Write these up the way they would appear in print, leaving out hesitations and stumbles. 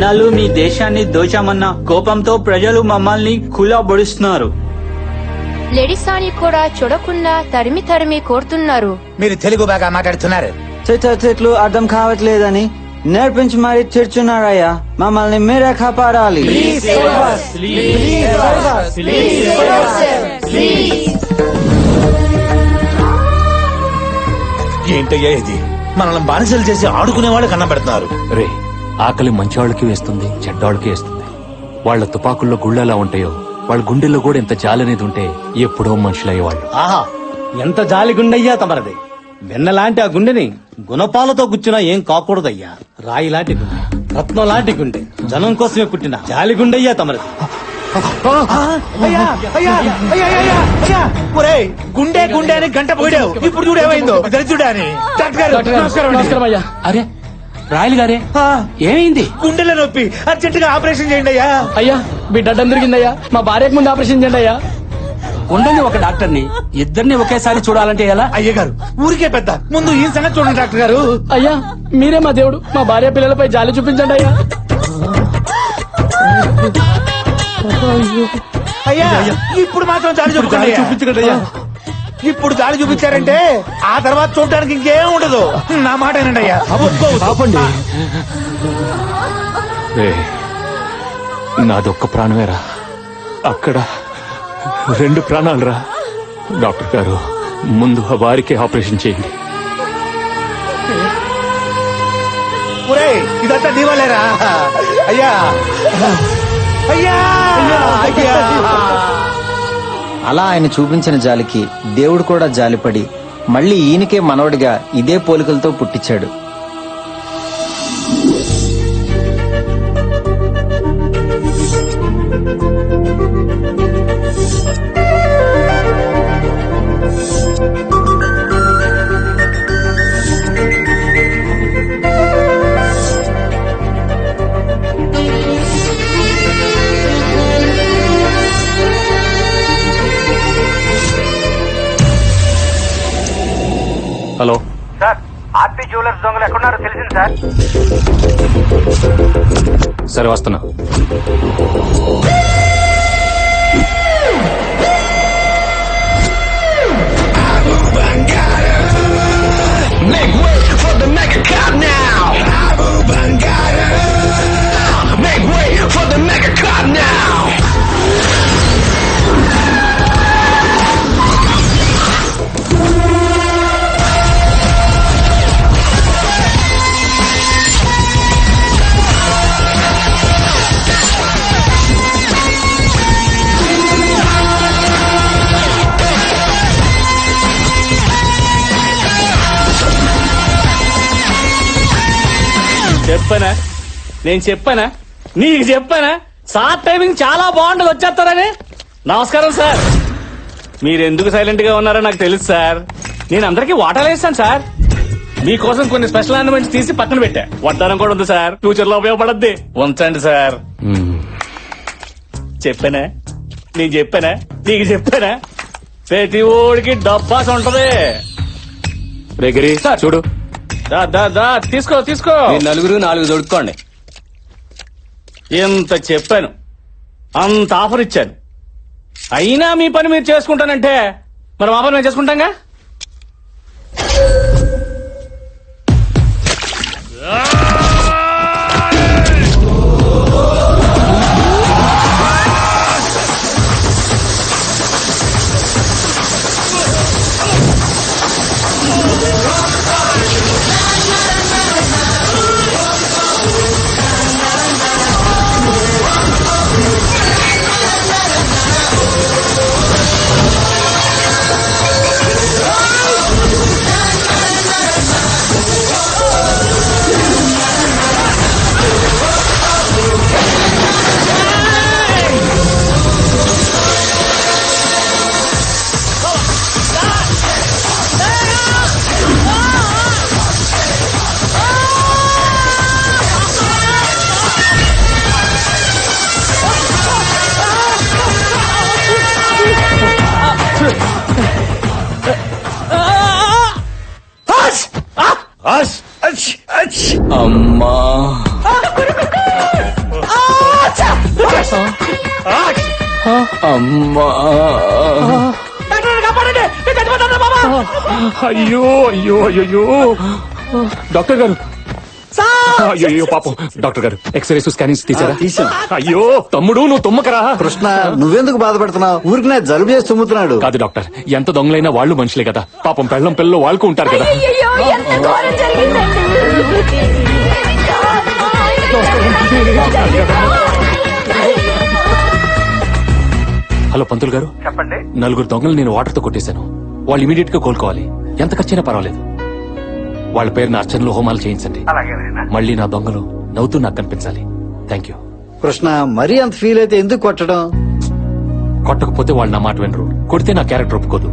ఇన్నాళ్ళు మీ దేశాన్ని దోచామన్న కోపంతో ప్రజలు మమ్మల్ని కులాబొడుస్తున్నారు. లేడీస్ అని కూడా చూడకుండా తరిమి తరిమి కోరుతున్నారు. మీరు తెలుగు బాగా మాట్లాడుతున్నారు. చెట్లు అర్థం కావట్లేదని నేర్పించి మరీ తిడుతున్నారయ్యా. మమ్మల్ని మీరే కాపాడాలి. ఏంటయ్యా ఇది? మనల్ని బానిసలు చేసి ఆడుకునే వాళ్ళు కన్నా పెడుతున్నారు. రే, ఆకలి మంచివాళ్ళకి వేస్తుంది, చెడ్డాళ్ళకి వేస్తుంది. వాళ్ళ తుపాకుల్లో గుళ్ళెలా ఉంటాయో వాళ్ళ గుండెల్లో కూడా ఎంత జాలి అనేది ఉంటే ఎప్పుడో మనుషులయ్యేవాళ్ళు. ఆహా, ఎంత జాలి గుండెయ్యా తమరది. వెన్నలాంటి ఆ గుండెని గుణపాలతో గుచ్చినా ఏం కాకూడదయ్యా. రాయి లాంటి గుండె, రత్నం లాంటి గుండె, జనం కోసమే పుట్టిన జాలి గుండెయ్యా తమరది. గుండె గుండె అని గంట పోయావు, ఇప్పుడు చూడు ఏమైందో. దరిద్రుడా అని. నమస్కారం అయ్యా. అరే రాయలు గారే, ఏమైంది? గుండెల నొప్పి, అర్జెంటుగా ఆపరేషన్ చేయండి అయ్యా. అయ్యా బిడ్డ అడ్డం తిరిగిందయ్యా, మా భార్యకు ముందు ఆపరేషన్ చేయండి అయ్యా. ఉండండి, ఒక డాక్టర్ని ఇద్దరిని ఒకేసారి చూడాలంటే ఎలా? అయ్య గారు ఊరికే పెద్ద, ముందు ఈ సంగతి చూడండి డాక్టర్ గారు. అయ్యా మీరే మా దేవుడు, మా భార్య పిల్లలపై జాలి చూపించండి అయ్యా. అయ్యా ఇప్పుడు మాత్రం జాలి చూపించండి అయ్యా. ఇప్పుడు జాలి చూపించారంటే ఆ తర్వాత చూడటానికి ఇంకేం ఉండదు. నా మాట ఏనండి అయ్యా. ఆపండి. నాదొక్క ప్రాణమేరా, అక్కడ 2 ప్రాణాలురా. డాక్టర్ గారు, ముందు ఆ వారికి ఆపరేషన్ చేయండి. ఇదంతా దీవాలేరా అయ్యా. అయ్యా అయ్యా. అలా ఆయన చూపించిన జాలికి దేవుడు కూడా జాలిపడి మళ్ళీ ఈయనకే మనవడిగా ఇదే పోలికలతో పుట్టించాడు. హలో సార్, ఆర్పీ జ్యువెలర్స్ దొంగలు ఎక్కడున్నారో తెలిసింది సార్. సరే వస్తున్నా. చెప్పనా, నేను చెప్పానా, నీకు చెప్పానా సార్ టైమింగ్ చాలా బాగుంటుంది వచ్చేస్తారని. నమస్కారం సార్. మీరెందుకు సైలెంట్ గా ఉన్నారో నాకు తెలుసు సార్. నేను అందరికీ వాటాలు వేస్తాను సార్. మీకోసం కొన్ని స్పెషల్ ఆర్నమెంట్స్ తీసి పక్కన పెట్టా. వడ్డానం కూడా ఉంది సార్, ఫ్యూచర్ లో ఉపయోగపడద్ది. ఉంచండి సార్. చెప్పానా, నేను చెప్పానా, నీకు చెప్పానా, ప్రతి ఓడికి డబ్బాస్ ఉంటది. రేగిరి చూడు, తీసుకో తీసుకో. 4 దొడుక్కోండి. ఎంత చెప్పాను, అంత ఆఫర్ ఇచ్చాను, అయినా మీ పని మీరు చేసుకుంటానంటే మరి మా పని మేము చేసుకుంటాంగా. అమ్మా అమ్మా అయ్యో అయ్యో అయ్యో డాక్టర్ గారు అయ్యో పాపం డాక్టర్ గారు ఎక్స్రేస్ స్కానింగ్స్ తీసారా? తీసాం. అయ్యో తమ్ముడు నువ్వు తుమ్మకరా. కృష్ణ నువ్వెందుకు బాధపడుతున్నావు? ఊరికి నా జలుబు చేసి తుమ్ముతున్నాడు. కాదు డాక్టర్, ఎంత దొంగలైనా వాళ్ళు మనుషులే కదా, పాపం పెళ్ళం పిల్లలు వాళ్ళకు ఉంటారు కదా. అయ్యయ్యో, ఎంత ఘోరం హలో పంతులు గారు, చెప్పండి. నలుగురు దొంగలు నేను వాటర్ తో కొట్టేశాను. వాళ్ళు ఇమీడియట్ గా కోలుకోవాలి. ఎంత ఖర్చైనా పర్వాలేదు. వాళ్ళ పేరున అర్చనలు హోమాలు చేయించండి. అలాగేనైనా. మళ్ళీ నా దొంగలు నవ్వుతూ నాకు కనిపించాలి. Thank you. కృష్ణ మరీ అంత ఫీల్ అయితే ఎందుకు కొట్టడం? కొట్టకపోతే వాళ్ళు నా మాట వినరు, కొడితే నా క్యారెక్టర్ ఒప్పుకోదు.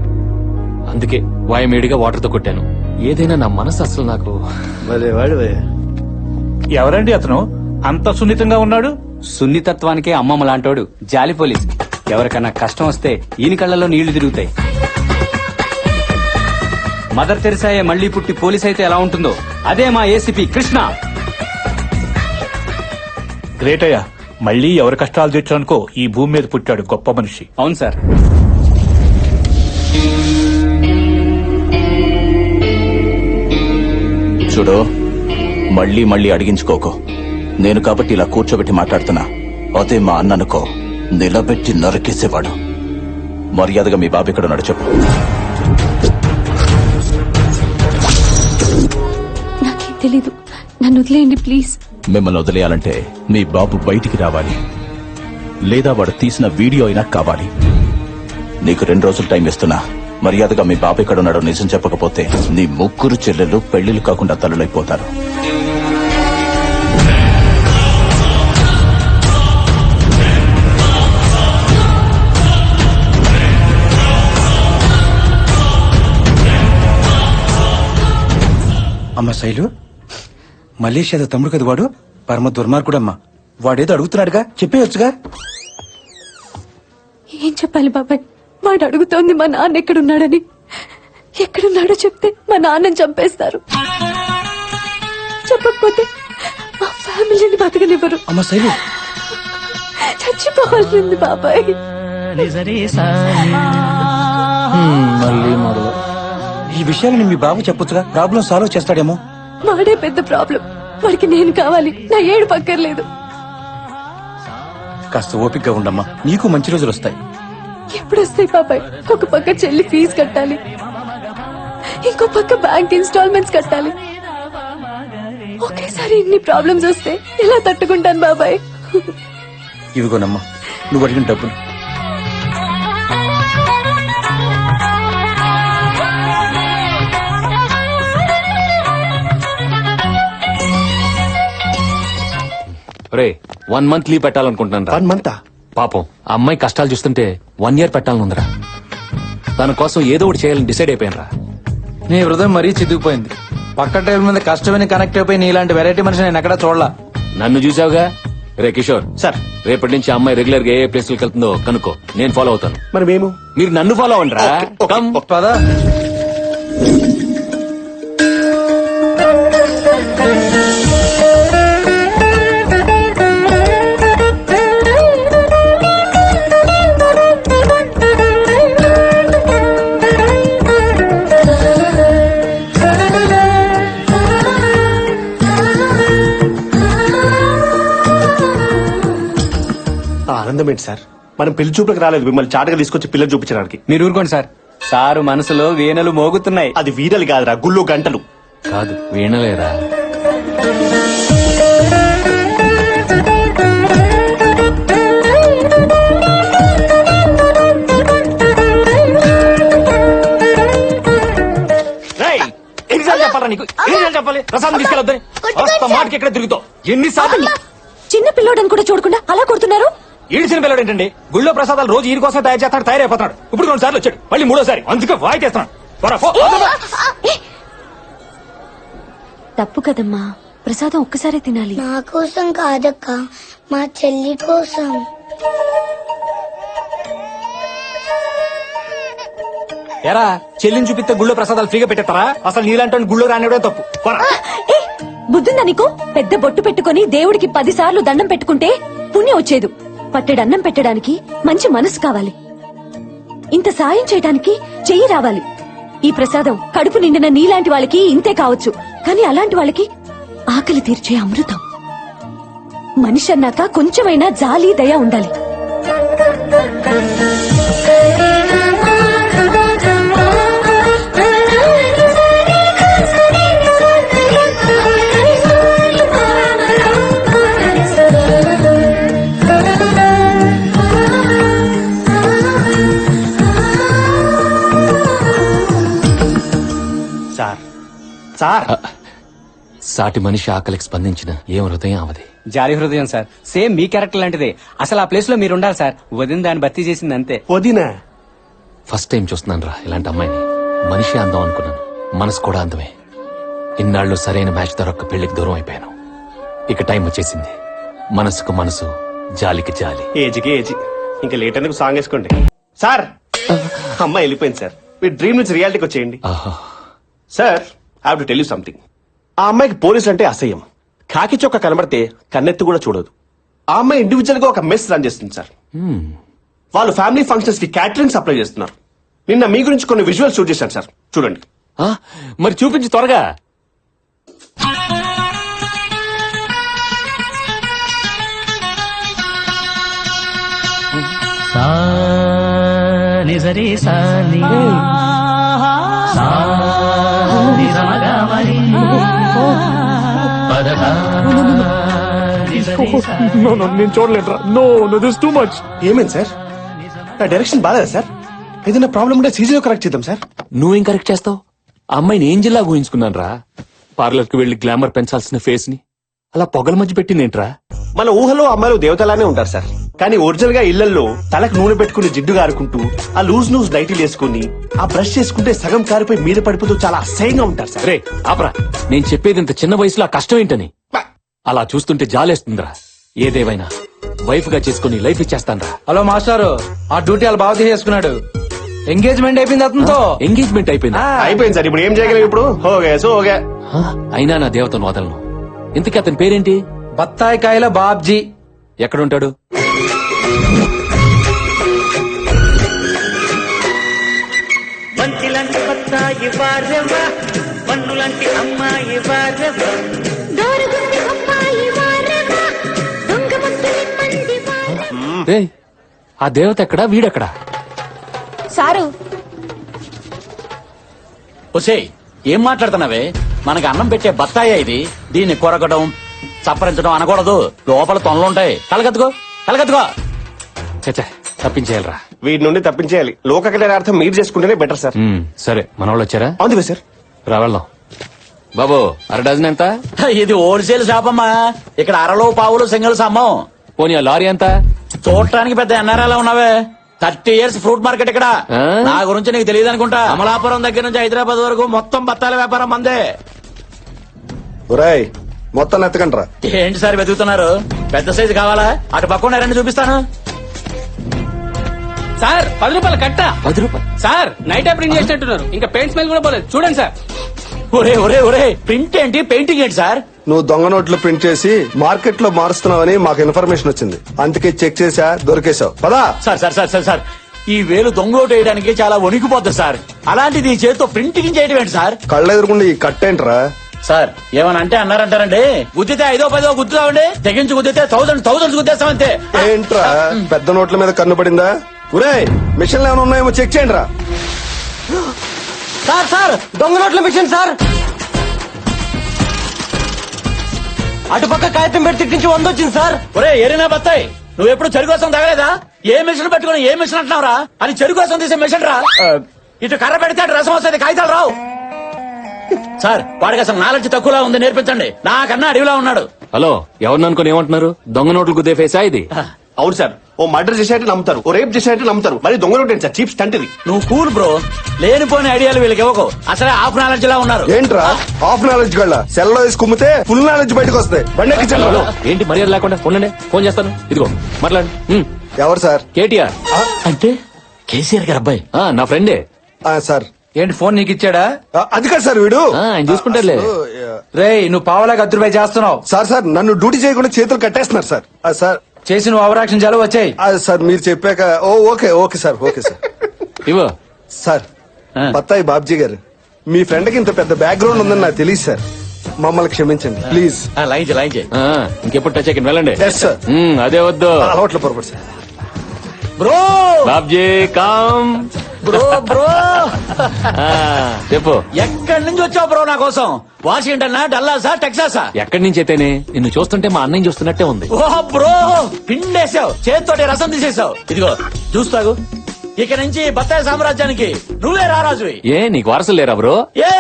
అందుకే వాయమేడిగా వాటర్ తో కొట్టాను. ఏదైనా నా మనసు అసలు నాకు భలేవాడు. ఎవరండి అతను అంత సున్నితంగా ఉన్నాడు? సున్నితత్వానికే అమ్మమ్మ లాంటోడు. జాలి పోలీస్. ఎవరికన్నా కష్టం వస్తే ఈయన కళ్ళలో నీళ్లు తిరుగుతాయి. మదర్ తెరిసాయే మళ్లీ పుట్టి పోలీస్ అయితే ఎలా ఉంటుందో అదే మా ఏసీపీ కృష్ణ. గ్రేట్ అయ్యా, మళ్ళీ ఎవరి కష్టాలు తెచ్చానుకో ఈ భూమి మీద పుట్టాడు గొప్ప మనిషి. అవును సార్. చూడు, మళ్ళీ మళ్ళీ అడిగించుకోకు. నేను కాబట్టి ఇలా కూర్చోబెట్టి మాట్లాడుతున్నా. అదే మా అన్ననుకో నిలబెట్టి నరికేసేవాడు. మర్యాదగా మీ బాబు ఇక్కడ ఉన్నాడు చెప్పు. నాకేం తెలీదు, నన్ను వదిలేయండి ప్లీజ్. మిమ్మల్ని వదిలేయాలంటే మీ బాబు బయటికి రావాలి, లేదా వాడు తీసిన వీడియో అయినా కావాలి. నీకు 2 రోజులు టైం ఇస్తున్నా. మర్యాదగా మీ బాబు ఇక్కడ ఉన్నాడో నిజం చెప్పకపోతే నీ ముగ్గురు చెల్లెలు పెళ్లిళ్ళు కాకుండా తల్లులైపోతారు. అమ్మ శైలు, మలేషియాలో తమ్ముడు కదా వాడు, పరమ దుర్మార్గుడమ్మా. వాడేదో అడుగుతున్నాడుగా, చెప్పేయొచ్చుగా. ఏం చెప్పాలి బాబాయ్? వాడు అడుగుతోంది మా నాన్న ఎక్కడున్నాడని. ఎక్కడున్నాడో చెప్తే మా నాన్నని చంపేస్తారు. చెప్పకపోతే మా ఫ్యామిలీని బతకనివ్వరు. అమ్మ శైలు, చచ్చిపోవాల్సింది బాబాయ్. మళ్ళీ మొదలు. ఈ విషయాలని మీ బాబు చెప్పొచ్చుగా, ప్రాబ్లం సాల్వ్ చేస్తాడేమో. వాడే పెద్ద ప్రాబ్లం. వాడికి నేను కావాలి, నా ఏడు పక్కర్లేదు. కాస్త ఓపికగా ఉండమ్మా, నీకు మంచి రోజులు వస్తాయి. ఎప్పుడు వస్తాయి బాబాయ్? ఒక పక్క చెల్లి ఫీజు కట్టాలి, ఇంకో పక్క బ్యాంక్ ఇన్స్టాల్మెంట్స్ కట్టాలి. ఒకేసారి ఇన్ని ప్రాబ్లమ్స్ వస్తే ఎలా తట్టుకుంటాను బాబాయ్? ఇవిగోనమ్మా నువ్వు అడిగిన డబ్బులు. రే 1 month లీవ్ పెట్టాలనుకుంటున్నాను రా. 1 month? పాపం ఆ అమ్మాయి కష్టాలు చూస్తుంటే 1 year పెట్టాలని ఉందిరా. దాని కోసం ఏదో ఒకటి చేయాలని డిసైడ్ అయిపోయాను రా. నీ హృదయం మరీ చితికిపోయింది. పక్క టైం మీద కష్టమైన కనెక్ట్ అయిపోయి నీలాంటి వెరైటీ మనిషి నేను ఎక్కడా చూడలా. నన్ను చూసావుగా. రే కిషోర్ సార్, రేపటి నుంచి ఆ అమ్మాయి రెగ్యులర్ గా ఏ ప్లేస్లకు వెళ్తుందో కనుక్కో. నేను ఫాలో అవుతాను. మరి మేము మీరు నన్ను ఫాలో అవ్వండి రా. కమ్. పదా ఆనందం ఏంటి సార్? మనం పెళ్లి చూపులకు రాలేదు, మిమ్మల్ని చాటగా తీసుకొచ్చి పిల్లలు చూపించడానికి. మీరు ఊరుకోండి సార్. సారు మనసులో వీణలు మోగుతున్నాయి. అది వీరలు కాదురా, గుళ్ళు గంటలు. కాదు వీణలేరా. ఎన్నిసార్లు చెప్పాలా నీకు? ఎన్నిసార్లు చెప్పాలి? ప్రసాదం తీసుకెళ్ళొద్దని మాటకి ఎక్కడ తిరుగుతావు? ఎన్నిసార్లు? చిన్న పిల్లోడని కూడా చూడకుండా అలా కొడుతున్నారు. ఈడిసిన పిల్లడు ఏంటండి? గుళ్ళో ప్రసాదాలు రోజు ఈడి కోసం తయారు చేస్తాడు, తయారైపోతున్నాడు. ఇప్పుడు 2 సార్లు వచ్చాడు, మళ్ళీ 3వ సారి. అందుకే వాయి చేస్తున్నాడు. తప్పు కదమ్మా, ప్రసాదం ఒక్కసారే తినాలి. నా కోసం కాదక్క, మా చెల్లి కోసం. ఎరా చెల్లిని చూపిస్తే గుళ్ళో ప్రసాదాలు ఫ్రీగా పెట్టేస్తారా? అసలు నీలాంటి గుళ్ళో రానివడే తప్పు. బుద్ధుందా నీకు? పెద్ద బొట్టు పెట్టుకుని దేవుడికి 10 సార్లు దండం పెట్టుకుంటే పుణ్యం వచ్చేది. పట్టెడన్నం పెట్టడానికి మంచి మనసు కావాలి. ఇంత సాయం చేయడానికి చెయ్యి రావాలి. ఈ ప్రసాదం కడుపు నిండిన నీలాంటి వాళ్ళకి ఇంతే కావచ్చు, కానీ అలాంటి వాళ్ళకి ఆకలి తీర్చే అమృతం. మనిషి అన్నాక కొంచెమైనా జాలి దయ ఉండాలి. సార్ సాటి మనిషి ఆకలికి స్పందించిన ఏం హృదయం అవది. జాలి హృదయం సార్, సేమ్ మీ క్యారెక్టర్ లాంటిదే. అసలు ఆ ప్లేస్ లో మీరు ఉండాలి సార్. వదిన దాన్ని భర్తీ చేసింది అంతే. వదినా ఫస్ట్ టైం చూస్తున్నాను రా ఇలాంటి అమ్మాయిని. మనిషి అందం అనుకున్నాను, మనసు కూడా అందమే. ఇన్నాళ్ళు సరైన మ్యాచ్ దొరక్క పెళ్లికి దూరం అయిపోయాను. ఇక టైం వచ్చేసింది. మనసుకు మనసు, జాలికి జాలి. ఏజ్కి ఏజ్. ఇంకా లేట్ ఎందుకు సాంగ్ వేసుకోండి. సార్ అమ్మాయి వెళ్ళిపోయింది సార్. మీ డ్రీమ్ నుంచి రియాలిటీకి వచ్చేయండి. ఆహా. Sir I have to tell you something. ఆ అమ్మాయికి పోలీసు అంటే అసహ్యం. కాకి చొక్క కనబడితే కన్నెత్తి కూడా చూడదు. ఆ అమ్మాయి ఇండివిజువల్ గా ఒక మెస్ రన్ చేస్తుంది సార్. వాళ్ళు ఫ్యామిలీ ఫంక్షన్స్ కి క్యాటరింగ్ సప్లై చేస్తున్నారు. నిన్న మీ గురించి కొన్ని విజువల్స్ షూట్ చేశాను సార్, చూడండి. ఆ, మరి చూపించి త్వరగా. నేను చూడలేట్రా. No no this too much. ఏమైంది సార్? నా డైరెక్షన్ బాగాలేదా సార్? ఏదైనా ప్రాబ్లం ఉంటే సీజీలో కరెక్ట్ చేద్దాం సార్. నువ్వేం కరెక్ట్ చేస్తావు? ఆ అమ్మాయిని ఏంజిల్లా ఊహించుకున్నాను రా. పార్లర్ కి వెళ్లి గ్లామర్ పెంచాల్సిన ఫేస్ ని అలా పొగల మధ్య పెట్టిందేంట్రా? మన ఊహలో అమ్మాయిలు దేవతలానే ఉంటారు సార్. కానీ ఒరిజినల్ గా ఇళ్లలో తలకు నూనె పెట్టుకుని జిడ్డు కారుకుంటూ ఆ లూజ్ నైటీలు వేసుకుని ఆ బ్రష్ చేసుకుంటే సగం కారిపోయి మీద పడిపోతూ చాలా అసహ్యంగా ఉంటారు సార్. రే ఆపరా, నేను చెప్పేది ఇంత చిన్న వయసులో ఆ కష్టం ఏంటని. అలా చూస్తుంటే జాలేస్తుందిరా. ఏదేవైనా వైఫ్ గా చేసుకుని లైఫ్ ఇచ్చేస్తానరా. హలో మాస్టారు, ఆ డ్యూటీ వాళ్ళు బాగా చేసుకున్నాడు. ఎంగేజ్మెంట్ అయిపోయింది అతనితో. ఎంగేజ్మెంట్ అయిపోయింది. అయిపోయింది సార్. ఇప్పుడు ఏం చేయగలం? ఇప్పుడు హోగే సో హోగే. అయినా నా దేవతను వదలను. ఇంతకీ అతని పేరేంటి? బత్తాయి కాయల బాబ్జీ. ఎక్కడుంటాడు? రేయ్, ఆ దేవత ఎక్కడా, వీడెక్కడా? సారు ఒసేయ్, ఏం మాట్లాడుతున్నావే? మనకి అన్నం పెట్టే బత్తాయి ఇది. దీన్ని కొరకడం, చప్పరించడం అనకూడదు. లోపల తొనలుంటాయి. కలగత్తుకో కలగత్తుకో. చచ్చా, తప్పించేయాలరా. వీటి నుండి తప్పించేయాలి. లోక అర్థం మీరు చేసుకుంటేనే బెటర్ సార్. సరే, మన వాళ్ళు వచ్చారా? అందుకే సార్. రా వెళ్దాం. బాబు, అర డజన్ ఎంత? ఇది హోల్సేల్ షాప్ అమ్మా. ఇక్కడ అరలో పావులు సింగిల్స్ అమ్మం. పోనీ ఆ లారీ ఎంత? చూడటానికి పెద్ద ఎన్ఆర్ఐలా ఉన్నావే. 30 years ఫ్రూట్ మార్కెట్ ఇక్కడ. ఆ? నా గురించి నీకు తెలియదు అనుకుంటా. అమలాపురం దగ్గర నుంచి హైదరాబాద్ వరకు మొత్తం బత్తాల వ్యాపారం మందే. ఒరేయ్, మొత్తం ఎత్తకండ్రా. ఏంటి సార్ వెతుకుతున్నారు? పెద్ద సైజు కావాలా? అటు పక్కన రండి, చూపిస్తాను. సార్ 10 రూపాయలు కట్ట. 10 రూపాయలు సార్ నైట్ ప్రింట్ చేసినట్టున్నారు. ఇంకా పెయింట్ స్మెల్ కూడా పోలేదు. చూడండి సార్. ఒరే ఒరే ఒరే, ప్రింట్ ఏంటి, పెయింటింగ్ ఏంటి సార్? నువ్వు దొంగ నోట్లు ప్రింట్ చేసి మార్కెట్ లో మారుస్తున్నావని మాకు ఇన్ఫర్మేషన్ వచ్చింది. అందుకే చెక్ చేసా, దొరికేశావు. పదా. Sir sir sir sir sir, ఈ వేలు దొంగ ఓటు వేయడానికి చాలా వణికిపోద్ది సార్. అలాంటిది ఈ చేతితో ప్రింటింగ్ చేయడం ఏంటి సార్? కళ్ళెదురుకుండా ఈ కట్టేంట్రా? సార్ ఏమని అంటే అన్నారంటారండి. గుద్దితే 5ో 10ో గుద్దుతామండి. తెగించి గుద్దితే థౌసండ్స్ గుద్దేస్తామంతే. ఏంట్రా పెద్ద నోట్ల మీద కన్ను పడిందా? ఒరే, మిషన్లు ఏమైనా ఉన్నాయేమో చెక్ చేయండి రా. సార్ సార్, దొంగ నోట్ల మిషన్ సార్. అటుపక్క కాగితం పెట్టి తిట్టించి 100 వచ్చింది సార్. ఒరే ఏరినా బత్తాయి, నువ్వు ఎప్పుడు చెరుకు కోసం తగలేదా? ఏ మిషన్ పెట్టుకుని ఏ మిషన్ అంటున్నావురా? అది చెరుకు కోసం తీసే మిషన్ రా. ఇటు కర్ర పెడితే అటు రసం వస్తుంది, కాగితాలు రావు. సార్ వాడికి అసలు నాలెడ్జ్ తక్కువలా ఉంది, నేర్పించండి. నాకన్నా అడవిలా ఉన్నాడు. హలో, ఎవరిని అనుకుని ఏమంటున్నారు? దొంగ నోట్లు గుద్దే ఫేసా ఇది? అవును సార్. ఓ మర్డర్ చేసేట్టు నమ్ముతారు, ఓ రేప్ చేసేట్టు నమ్ముతారు. మరి దొంగ నోట్ ఏంటి సార్? చీప్ స్టంట్ ఇది. నువ్వు కూల్ బ్రో. లేనిపోని ఐడియాలు వీళ్ళకి ఇవ్వకు. అసలే హాఫ్ నాలెడ్జ్ లా ఉన్నారు. ఏంట్రా హాఫ్ నాలెడ్జ్ గళ్ళ? సెల్ లో వేసి కుమ్మితే ఫుల్ నాలెడ్జ్ బయటకు వస్తాయి. బండి ఎక్కించండి. హలో, ఏంటి మర్యాద లేకుండా? ఉండండి, ఫోన్ చేస్తాను. ఇదిగో మాట్లాడు. ఎవరు సార్? కేటీఆర్. అంటే కేసీఆర్ గారు అబ్బాయి. నా ఫ్రెండే. సార్ ఏంటి ఫోన్ నీకు ఇచ్చాడా? అది కాదు సార్, వీడు ఆయన చూసుకుంటారులే. రేయ్, నువ్వు పావలాగా 10 రూపాయలు చేస్తున్నావు. సార్ నన్ను డ్యూటీ చేయకుండా చేతులు కట్టేస్తున్నారు సార్. సార్ చేసిన ఓవరాక్షన్ చాలు వచ్చాయి. సార్ మీరు చెప్పాక okay okay sir okay sir. ఇవో సార్ బత్తాయి బాబ్జీ గారు, మీ ఫ్రెండ్ కి ఇంత పెద్ద బ్యాక్గ్రౌండ్ ఉందని నాకు తెలియదు సార్. మమ్మల్ని క్షమించండి ప్లీజ్. లాయించే ఇంకెప్పుడు టచ్ అయ్యి వెళ్ళండి. Yes sir. అదే వద్దు. అలవాట్ల పొరపాటు sir. Bro Babji calm. Bro bro చెప్పు. ఎక్కడి నుంచి వచ్చావు బ్రో నా కోసం? వాషింగ్టన్ డల్లాసా టెక్సాసా? ఎక్కడి నుంచి అయితేనే నిన్ను చూస్తుంటే మా అన్నయ్య చూస్తున్నట్టే ఉంది. ఓ బ్రో పిండేసావు, చేతితోటి రసం తీసేసావు. ఇదిగో చూస్తాగు, ఇక నుంచి బత్తాయి సామ్రాజ్యానికి నువ్వే రారాజువి. ఏ నీకు వారసులు లేరా బ్రో? ఏ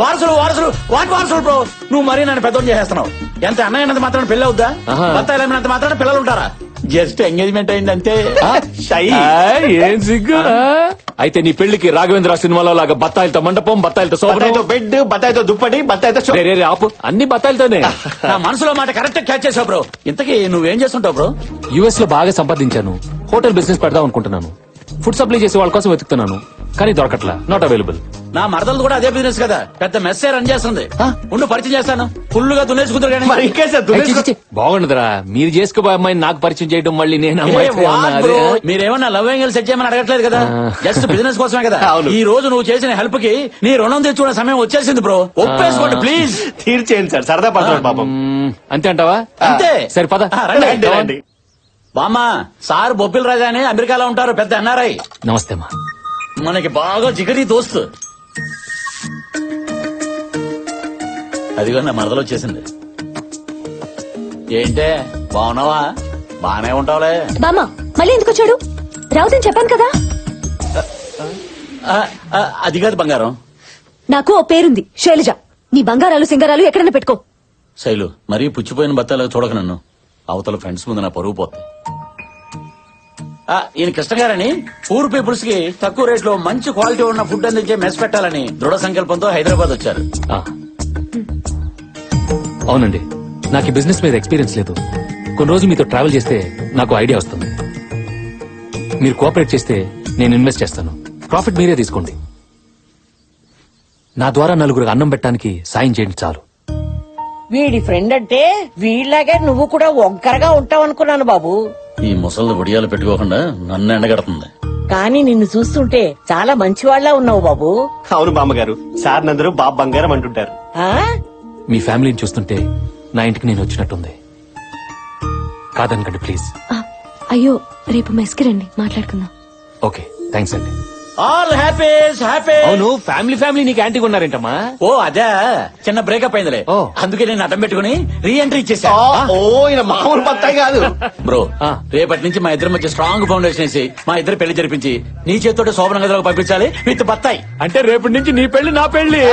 వారసులు వారసులు వాటి వారసులు బ్రో. నువ్వు మరీ నన్ను పెద్దోని చేసేస్తున్నావు. ఎంత అన్నయ్య అన్నంత మాత్రం పెళ్ళి అవుద్దా? ఆహా. బత్తాయిలు అమ్మినంత మాత్రం పిల్లలు ఉంటారా? జస్ట్ ఎంగేజ్మెంట్ అయింది అంతే. ఏం సిగ్గు. అయితే నీ పెళ్లికి రాఘవేంద్ర సినిమాలో లాగా బత్తాయిలతో మండపం, బత్తాయిలతో బత్తాయితో బెడ్, బత్తాయితో దుప్పటి, బత్తాయితో షో. ఆపు. అన్ని బత్తాయిలతోనే. నా మనసులో మాట కరెక్ట్ క్యాచ్ చేసావు బ్రో. ఇంతకీ నువ్వేం చేస్తుంటావు బ్రో? యుఎస్ లో బాగా సంపాదించాను. హోటల్ బిజినెస్ పెడదాం అనుకుంటున్నాను. ఫుడ్ సప్లై చేసే వాళ్ళ కోసం వెతుకుతున్నాను, కానీ దొరకట్లా. Not available. నా మరదలు కూడా అదే బిజినెస్ కదా, పెద్ద మెస్సే రన్ చేస్తుంది. ఉండు పరిచయం చేస్తాను. ఫుల్ గా దున్నేసుకుంటారు కానీ. మరి ఇంకే సార్ దున్నేసుకో. బాగుండదురా, మీరు చేసుకోబోయే అమ్మాయిని నాకు పరిచయం చేయడం, మళ్ళీ నేను ఏ, అమ్మాయితో వాట్ ఉన్నా. బ్రో? అదే. మీరేమన్నా లవ్ యాంగిల్ సెట్ చేయమని అడగట్లేదు కదా, జస్ట్ బిజినెస్ కోసమే కదా. అవును. ఈ రోజు నువ్వు చేసిన హెల్ప్ కి నీ రుణం తెచ్చుకునే సమయం వచ్చేసింది బ్రో. ఒప్పేసుకోండి ప్లీజ్. తీర్చేయండి సార్, సరదా పడుతున్నాడు పాపం. అంతే అంటావా? అంతే. సరే పద. రండి, రండి. బామ్మా, సార్ బొబ్బిల్ రాజా అని అమెరికాలో ఉంటారు, పెద్ద ఎన్ఆర్ఐ. నమస్తే అమ్మా. మనకి బాగా జిగరి దోస్తు. అదిగో నా మరదలు వచ్చేసింది. ఏంటే బాగున్నావా? బానే ఉంటావులే. బామ్మ మళ్ళీ ఎందుకు వచ్చాడు? రావుదని చెప్పాను కదా. అది కాదు బంగారం. నాకు ఓ పేరుంది, శైలజ. నీ బంగారాలు సింగారాలు ఎక్కడన్నా పెట్టుకో. శైలు, మరీ పుచ్చిపోయిన బత్తాలు చూడక నన్ను. అవతల ఫ్రెండ్స్ ముందు నా పరుగు పోతుంది. ఈయన కృష్ణ గారని పూర్ పీపుల్స్ కి తక్కువ రేట్ లో మంచి క్వాలిటీ ఉన్న ఫుడ్ అందించే మెస్ పెట్టాలని దృఢ సంకల్పంతో హైదరాబాద్ వచ్చారు. అవునండి, నాకు ఈ బిజినెస్ మీద ఎక్స్పీరియన్స్ లేదు. కొన్ని రోజులు మీతో ట్రావెల్ చేస్తే నాకు ఐడియా వస్తుంది. మీరు కోఆపరేట్ చేస్తే నేను ఇన్వెస్ట్ చేస్తాను. ప్రాఫిట్ మీరే తీసుకోండి. నా ద్వారా నలుగురికి అన్నం పెట్టడానికి సాయం చేయండి చాలు. వీడి ఫ్రెండ్ అంటే వీళ్ళలాగే నువ్వు కూడా ఒంకరగా ఉంటావు అనుకున్నాను బాబు. ఈ ముసళ్ళు ఒడియాలు పెట్టుకోకుండా నన్ను ఎండగడుతుంది. కానీ నిన్ను చూస్తుంటే చాలా మంచివాళ్లా ఉన్నావు బాబు. అవును బామ్మగారు, సార్ నందరూ బాబు బంగారం అంటుంటారు. ఆ మీ ఫ్యామిలీని చూస్తుంటే నా ఇంటికి నేను వచ్చినట్టుంది. కాదనకండి ప్లీజ్. అయ్యో, రేపు మెస్కి రండి, మాట్లాడుకుందాం. ఓకే, థ్యాంక్స్ అండి. All happies happy. అవును, ఫ్యామిలీ నీకు యాంటీ ఉన్నారేంటమ్మా? ఓ అదే, చిన్న బ్రేకప్ అయిందిలే. ఓ. అందుకే నేను అడ్డం పెట్టుకుని రీ ఎంట్రీ ఇచ్చేసా. ఈయన మామూలు బత్తాయి కాదు బ్రో. ఆ. రేపటి నుంచి మా ఇద్దరి మధ్య స్ట్రాంగ్ ఫౌండేషన్ వేసి మా ఇద్దరు పెళ్లి జరిపించి నీ చేతితో శోభన గదిలోకి పంపించాలి విత్ బత్తాయి. అంటే రేపటి నుంచి నీ పెళ్లి నా పెళ్లి.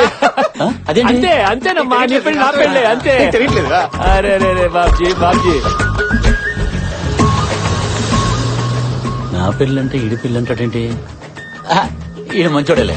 అదేంటి? అంతే అంతేనమ్మా, నీ పెళ్లి నా పెళ్లి అంతే. తెలియట్లేదా? అరే బాబ్జీ. నా పెళ్ళంటే ఈడి పెళ్ళంటాడేంటి? ఈడు మంచోడేలే.